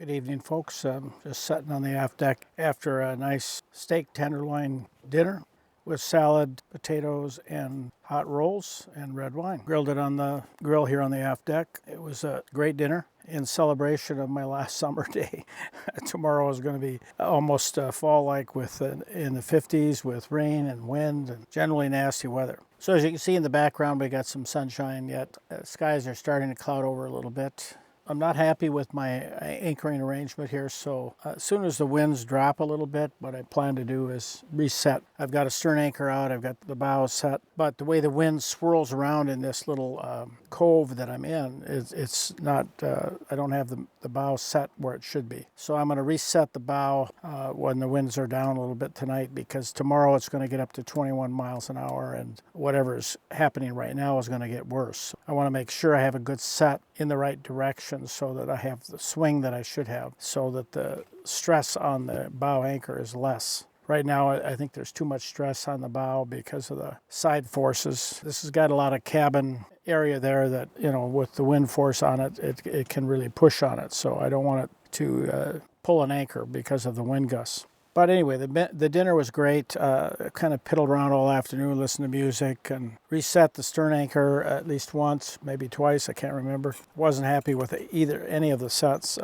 Good evening, folks. Just sitting on the aft deck after a nice steak tenderloin dinner with salad, potatoes, and hot rolls and red wine. Grilled it on the grill here on the aft deck. It was a great dinner in celebration of my last summer day. Tomorrow is going to be almost fall-like with in the 50s with rain and wind and generally nasty weather. So as you can see in the background, we got some sunshine yet. Skies are starting to cloud over a little bit. I'm not happy with my anchoring arrangement here, so as soon as the winds drop a little bit, what I plan to do is reset. I've got a stern anchor out, I've got the bow set, but the way the wind swirls around in this little cove that I'm in, it's not, I don't have the bow set where it should be. So I'm going to reset the bow when the winds are down a little bit tonight, because tomorrow it's going to get up to 21 miles an hour, and whatever is happening right now is going to get worse. I want to make sure I have a good set in the right direction, so that I have the swing that I should have, so that the stress on the bow anchor is less. Right now, I think there's too much stress on the bow because of the side forces. This has got a lot of cabin area there that, you know, with the wind force on it, it can really push on it. So I don't want it to pull an anchor because of the wind gusts. But anyway, the dinner was great. Kind of piddled around all afternoon, listened to music, and reset the stern anchor at least once, maybe twice, I can't remember. Wasn't happy with any of the sets.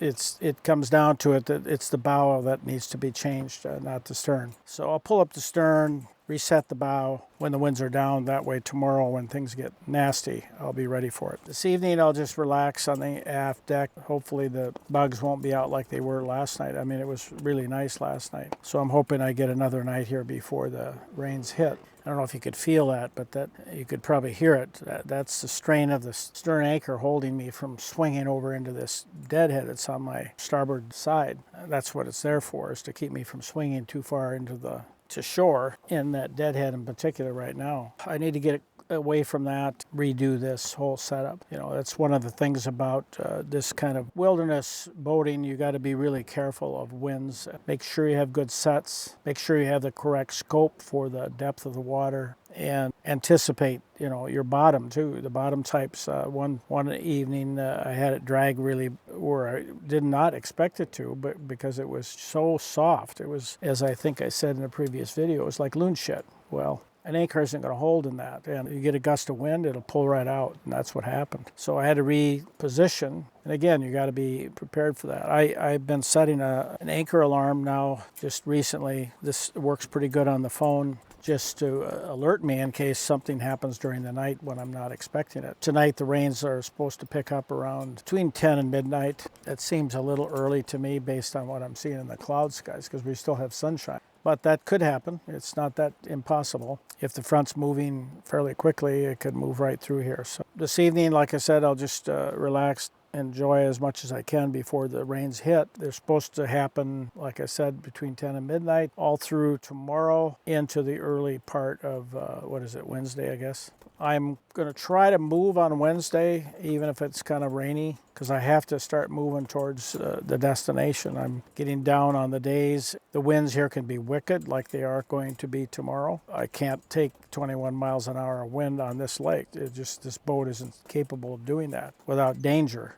It comes down to it that it's the bow that needs to be changed, not the stern. So I'll pull up the stern, reset the bow when the winds are down. That way tomorrow when things get nasty, I'll be ready for it. This evening I'll just relax on the aft deck. Hopefully the bugs won't be out like they were last night. I mean, it was really nice last night. So I'm hoping I get another night here before the rains hit. I don't know if you could feel that, but that you could probably hear it. That's the strain of the stern anchor holding me from swinging over into this deadhead that's on my starboard side. That's what it's there for, is to keep me from swinging too far to shore in that deadhead in particular right now. I need to get away from that, redo this whole setup. You know, that's one of the things about this kind of wilderness boating. You got to be really careful of winds. Make sure you have good sets. Make sure you have the correct scope for the depth of the water, and anticipate, you know, your bottom too. The bottom types. One evening I had it drag really where I did not expect it to, but because it was so soft. It was, as I think I said in a previous video, it was like loon shit. Well, an anchor isn't going to hold in that, and you get a gust of wind, it'll pull right out, and that's what happened. So I had to reposition, and again, you got to be prepared for that. I've been setting an anchor alarm now just recently. This works pretty good on the phone, just to alert me in case something happens during the night when I'm not expecting it. Tonight the rains are supposed to pick up around between 10 and midnight. That seems a little early to me based on what I'm seeing in the cloud skies, because we still have sunshine. But that could happen. It's not that impossible. If the front's moving fairly quickly, it could move right through here. So this evening, like I said, I'll just relax, enjoy as much as I can before the rains hit. They're supposed to happen, like I said, between 10 and midnight, all through tomorrow into the early part of, Wednesday, I guess. I'm going to try to move on Wednesday, even if it's kind of rainy, because I have to start moving towards the destination. I'm getting down on the days. The winds here can be wicked, like they are going to be tomorrow. I can't take 21 miles an hour wind on this lake. This boat isn't capable of doing that without danger,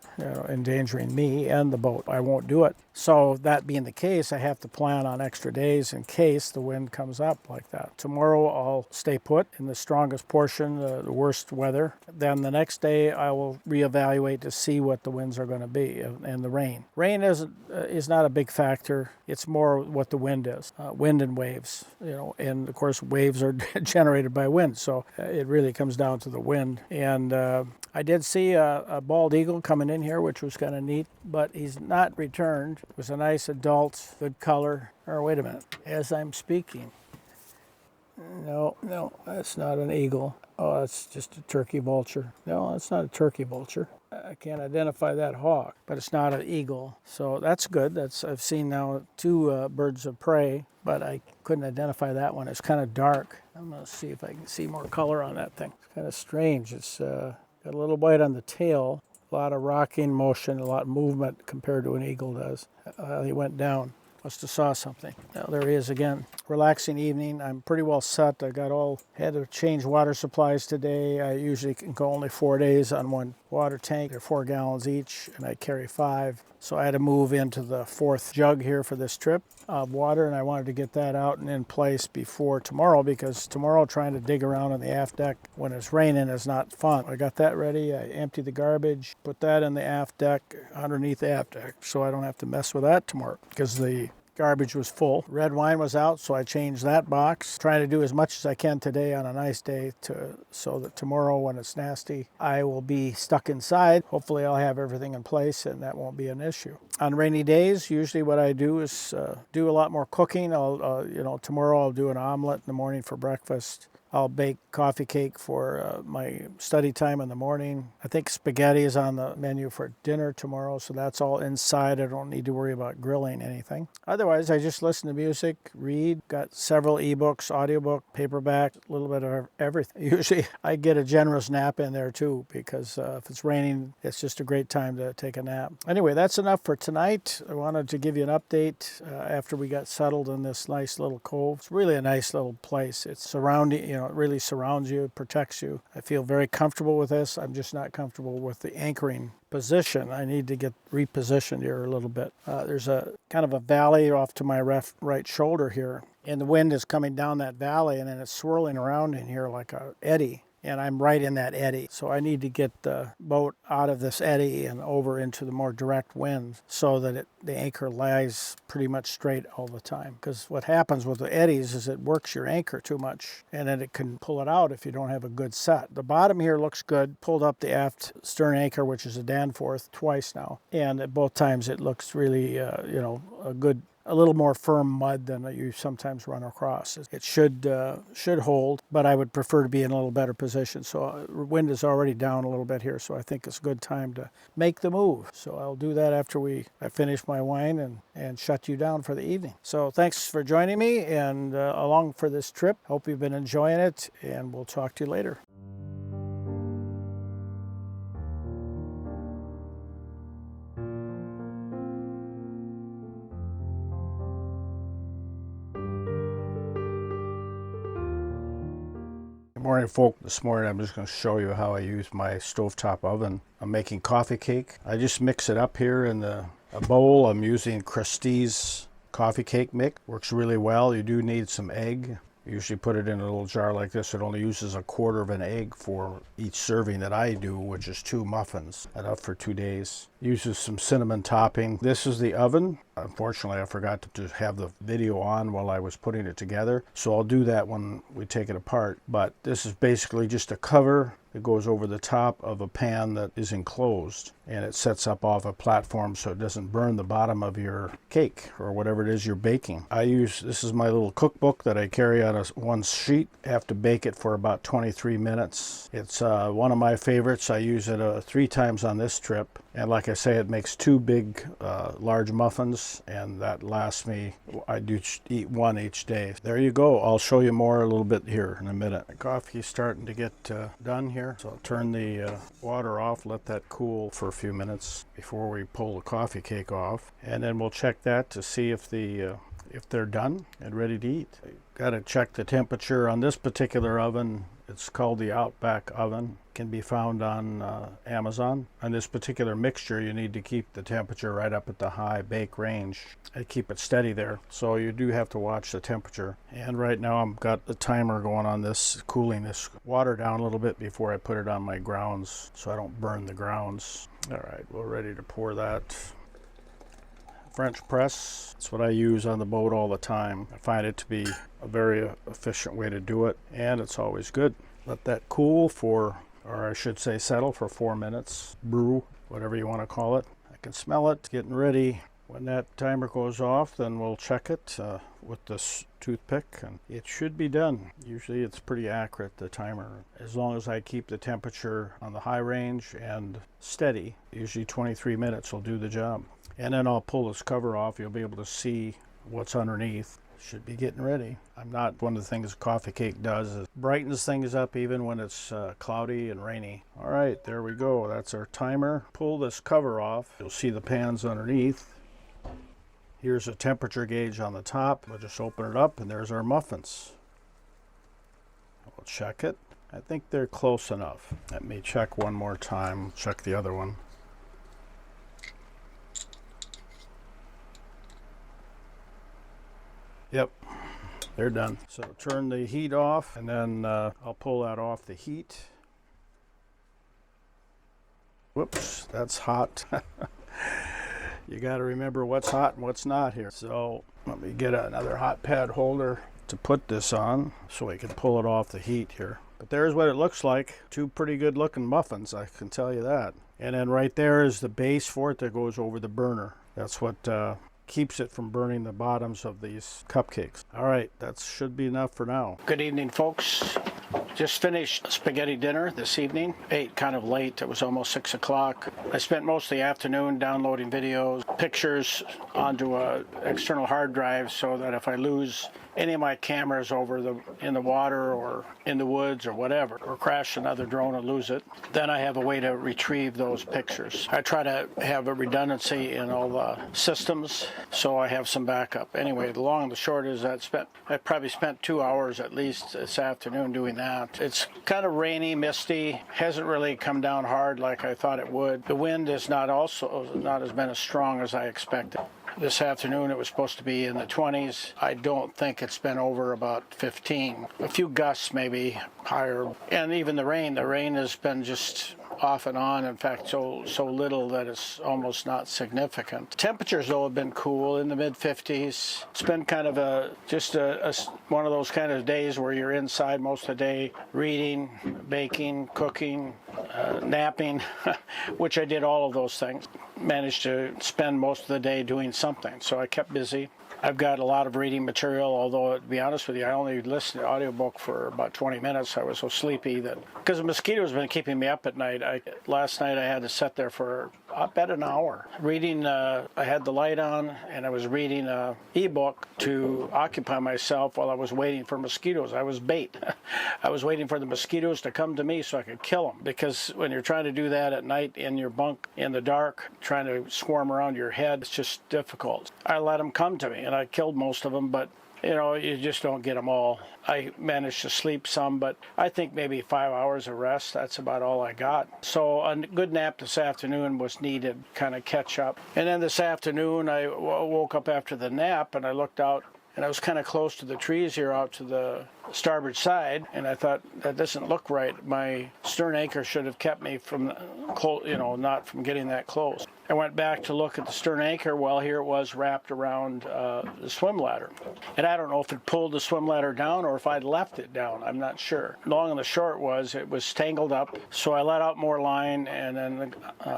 endangering me and the boat. I won't do it. So that being the case, I have to plan on extra days in case the wind comes up like that. Tomorrow I'll stay put in the strongest portion, the worst weather. Then the next day I will reevaluate to see what the winds are going to be, and the rain. Rain is not a big factor. It's more what the wind is. Wind and waves, and of course waves are generated by wind. So it really comes down to the wind. And I did see a bald eagle coming in here, which was kind of neat, but he's not returned. It was a nice adult, good color. Or wait a minute, as I'm speaking. No, that's not an eagle. Oh, that's just a turkey vulture. No, that's not a turkey vulture. I can't identify that hawk, but it's not an eagle. So that's good. I've seen now 2 birds of prey, but I couldn't identify that one. It's kind of dark. I'm going to see if I can see more color on that thing. It's kind of strange. It's got a little white on the tail, a lot of rocking motion, a lot of movement compared to an eagle does. He went down. Must have saw something. Now there he is again. Relaxing evening. I'm pretty well set. Had to change water supplies today. I usually can go only 4 days on one water tank. They're 4 gallons each, and I carry 5. So I had to move into the 4th jug here for this trip of water, and I wanted to get that out and in place before tomorrow, because tomorrow trying to dig around on the aft deck when it's raining is not fun. I got that ready. I emptied the garbage, put that in the aft deck, underneath the aft deck, so I don't have to mess with that tomorrow, because the garbage was full. Red wine was out, so I changed that box. Trying to do as much as I can today on a nice day so that tomorrow when it's nasty, I will be stuck inside. Hopefully I'll have everything in place and that won't be an issue. On rainy days, usually what I do is do a lot more cooking. Tomorrow I'll do an omelet in the morning for breakfast. I'll bake coffee cake for my study time in the morning. I think spaghetti is on the menu for dinner tomorrow, so that's all inside. I don't need to worry about grilling anything. Otherwise, I just listen to music, read. Got several ebooks, audiobook, paperback, a little bit of everything. Usually I get a generous nap in there too, because if it's raining, it's just a great time to take a nap. Anyway, that's enough for tonight. I wanted to give you an update after we got settled in this nice little cove. It's really a nice little place. It's surrounding, it really surrounds you, protects you. I feel very comfortable with this. I'm just not comfortable with the anchoring position. I need to get repositioned here a little bit. There's a kind of a valley off to my right shoulder here, and the wind is coming down that valley, and then it's swirling around in here like a eddy. And I'm right in that eddy. So I need to get the boat out of this eddy and over into the more direct wind so that the anchor lies pretty much straight all the time. Because what happens with the eddies is it works your anchor too much, and then it can pull it out if you don't have a good set. The bottom here looks good. Pulled up the aft stern anchor, which is a Danforth, twice now. And at both times it looks really, a little more firm mud than you sometimes run across. It should hold, but I would prefer to be in a little better position. So wind is already down a little bit here, so I think it's a good time to make the move. So I'll do that after I finish my wine and shut you down for the evening. So thanks for joining me and along for this trip. Hope you've been enjoying it, and we'll talk to you later. Good morning, folk. This morning I'm just going to show you how I use my stovetop oven. I'm making coffee cake. I just mix it up here in a bowl. I'm using Christie's coffee cake mix. Works really well. You do need some egg. Usually put it in a little jar like this. It only uses 1/4 of an egg for each serving that I do, which is 2 muffins, enough for 2 days. Uses some cinnamon topping. This is the oven. Unfortunately, I forgot to have the video on while I was putting it together, so I'll do that when we take it apart. But this is basically just a cover that goes over the top of a pan that is enclosed, and it sets up off a platform so it doesn't burn the bottom of your cake or whatever it is you're baking. This is my little cookbook that I carry on one sheet. I have to bake it for about 23 minutes. It's one of my favorites. I use it 3 times on this trip, and like I say, it makes 2 big large muffins, and that lasts me, I do eat 1 each day. There you go. I'll show you more a little bit here in a minute. The coffee's starting to get done here. So I'll turn the water off, let that cool for a few minutes before we pull the coffee cake off, and then we'll check that to see if they're done and ready to eat. Got to check the temperature on this particular oven. It's called the Outback oven. Can be found on Amazon. On this particular mixture, you need to keep the temperature right up at the high bake range and keep it steady there. So you do have to watch the temperature. And right now I've got the timer going on this, cooling this water down a little bit before I put it on my grounds so I don't burn the grounds. All right, we're ready to pour that. French press, that's what I use on the boat all the time. I find it to be a very efficient way to do it, and it's always good. Let that cool for, or I should say settle for 4 minutes, brew, whatever you want to call it. I can smell it getting ready. When that timer goes off, then we'll check it with this toothpick, and it should be done. Usually it's pretty accurate, the timer, as long as I keep the temperature on the high range and steady. Usually 23 minutes will do the job. And then I'll pull this cover off. You'll be able to see what's underneath. Should be getting ready. One of the things coffee cake does is brightens things up even when it's cloudy and rainy. All right, there we go. That's our timer. Pull this cover off. You'll see the pans underneath. Here's a temperature gauge on the top. We'll just open it up, and there's our muffins. We'll check it. I think they're close enough. Let me check one more time, check the other one. Yep, they're done. So turn the heat off, and then I'll pull that off the heat. Whoops, that's hot. You got to remember what's hot and what's not here. So let me get another hot pad holder to put this on so we can pull it off the heat here. But there's what it looks like. Two pretty good looking muffins, I can tell you that. And then right there is the base for it that goes over the burner. That's what keeps it from burning the bottoms of these cupcakes. All right, that should be enough for now. Good evening, folks. Just finished spaghetti dinner this evening. Ate kind of late. It was almost 6 o'clock. I spent most of the afternoon downloading videos, pictures onto an external hard drive so that if I lose any of my cameras in the water or in the woods or whatever, or crash another drone and lose it, then I have a way to retrieve those pictures. I try to have a redundancy in all the systems so I have some backup. Anyway, the long and the short is I probably spent 2 hours at least this afternoon doing that. It's kind of rainy, misty, hasn't really come down hard like I thought it would. The wind is not as been as strong as I expected. This afternoon it was supposed to be in the 20s. I don't think it's been over about 15. A few gusts maybe higher. And even the rain has been just off and on. In fact, so little that it's almost not significant. Temperatures though have been cool in the mid 50s. It's been kind of one of those kind of days where you're inside most of the day, reading, baking, cooking, napping, which I did all of those things. Managed to spend most of the day doing something, so I kept busy. I've got a lot of reading material, although to be honest with you, I only listened to the audiobook for about 20 minutes. I was so sleepy that, because the mosquitoes have been keeping me up at night. Last night I had to sit there for about an hour reading. I had the light on and I was reading an ebook to occupy myself while I was waiting for mosquitoes. I was bait. I was waiting for the mosquitoes to come to me so I could kill them, because when you're trying to do that at night in your bunk in the dark, trying to swarm around your head, it's just difficult. I let them come to me and I killed most of them, but you just don't get them all. I managed to sleep some, but I think maybe 5 hours of rest, that's about all I got. So a good nap this afternoon was needed, kind of catch up. And then this afternoon I woke up after the nap and I looked out, and I was kind of close to the trees here out to the starboard side, and I thought, that doesn't look right. My stern anchor should have kept me from, not from getting that close. I went back to look at the stern anchor. Well, here it was wrapped around the swim ladder. And I don't know if it pulled the swim ladder down or if I'd left it down. I'm not sure. Long and the short was it was tangled up. So I let out more line and then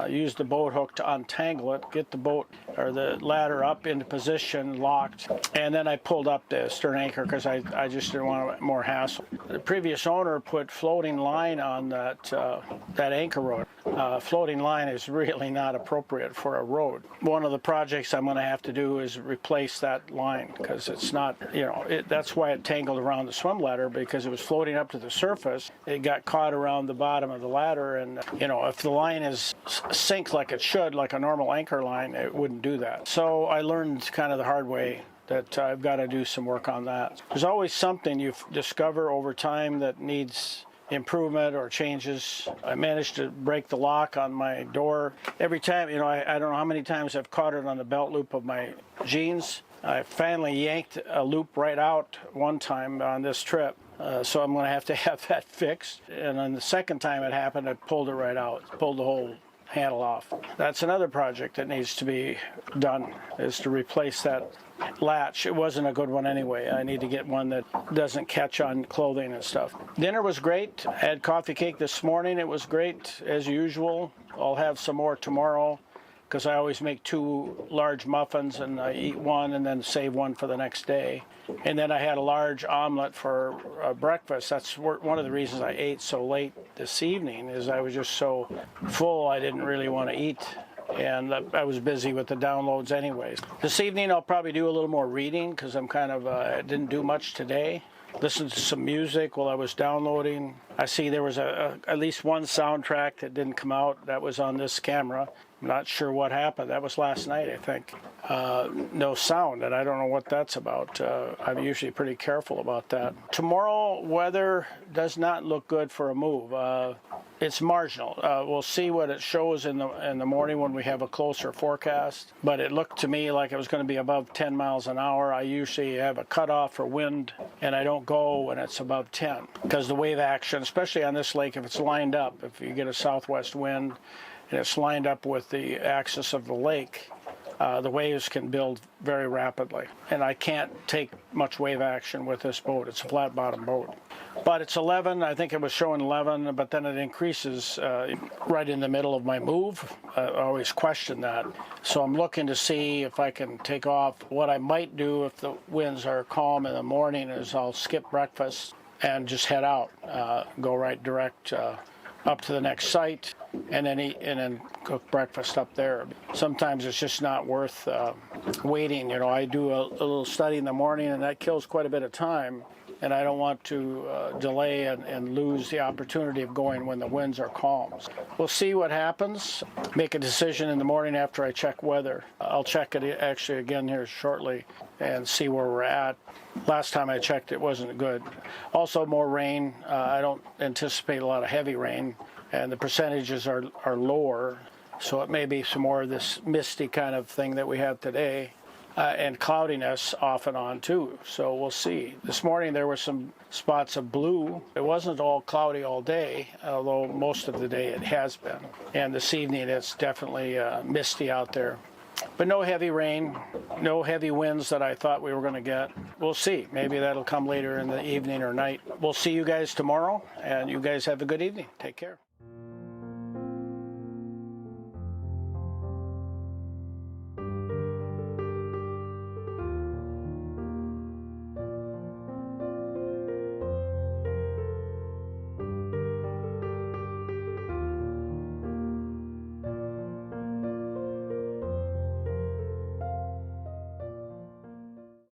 used the boat hook to untangle it, get the boat or the ladder up into position, locked. And then I pulled up the stern anchor because I just didn't want more hassle. The previous owner put floating line on that anchor road. Floating line is really not appropriate for a road. One of the projects I'm going to have to do is replace that line, because it's not, that's why it tangled around the swim ladder, because it was floating up to the surface. It got caught around the bottom of the ladder, and if the line is synced like it should, like a normal anchor line, it wouldn't do that. So I learned kind of the hard way that I've got to do some work on that. There's always something you discover over time that needs improvement or changes. I managed to break the lock on my door. Every time, I don't know how many times I've caught it on the belt loop of my jeans. I finally yanked a loop right out one time on this trip. So I'm going to have that fixed. And then the second time it happened, I pulled it right out, pulled the whole handle off. That's another project that needs to be done, is to replace that latch. It wasn't a good one anyway. I need to get one that doesn't catch on clothing and stuff. Dinner was great. I had coffee cake this morning. It was great as usual. I'll have some more tomorrow, because I always make 2 large muffins and I eat one and then save one for the next day. And then I had a large omelet for breakfast. That's one of the reasons I ate so late this evening, is I was just so full I didn't really want to eat. And I was busy with the downloads anyways. This evening I'll probably do a little more reading, because I'm kind of, didn't do much today. Listened to some music while I was downloading. I see there was at least one soundtrack that didn't come out. That was on this camera. I'm not sure what happened. That was last night, I think. No sound, and I don't know what that's about. I'm usually pretty careful about that. Tomorrow, weather does not look good for a move. It's marginal. We'll see what it shows in the morning when we have a closer forecast. But it looked to me like it was going to be above 10 miles an hour. I usually have a cutoff for wind, and I don't go when it's above 10. Because the wave action, especially on this lake, if it's lined up, if you get a southwest wind, and it's lined up with the axis of the lake, the waves can build very rapidly. And I can't take much wave action with this boat. It's a flat bottom boat. But it's 11, I think it was showing 11, but then it increases right in the middle of my move. I always question that. So I'm looking to see if I can take off. What I might do if the winds are calm in the morning is I'll skip breakfast and just head out, go right direct up to the next site, and then eat, and then cook breakfast up there. Sometimes it's just not worth waiting. You know, I do a little study in the morning, and that kills quite a bit of time, and I don't want to delay and lose the opportunity of going when the winds are calm. We'll see what happens. Make a decision in the morning after I check weather. I'll check it actually again here shortly and see where we're at. Last time I checked, it wasn't good. Also, more rain. I don't anticipate a lot of heavy rain, and the percentages are lower, so it may be some more of this misty kind of thing that we have today, and cloudiness off and on too. So we'll see. This morning there were some spots of blue. It wasn't all cloudy all day, although most of the day it has been. And this evening it's definitely misty out there. But no heavy rain, no heavy winds that I thought we were going to get. We'll see. Maybe that'll come later in the evening or night. We'll see you guys tomorrow, and you guys have a good evening. Take care.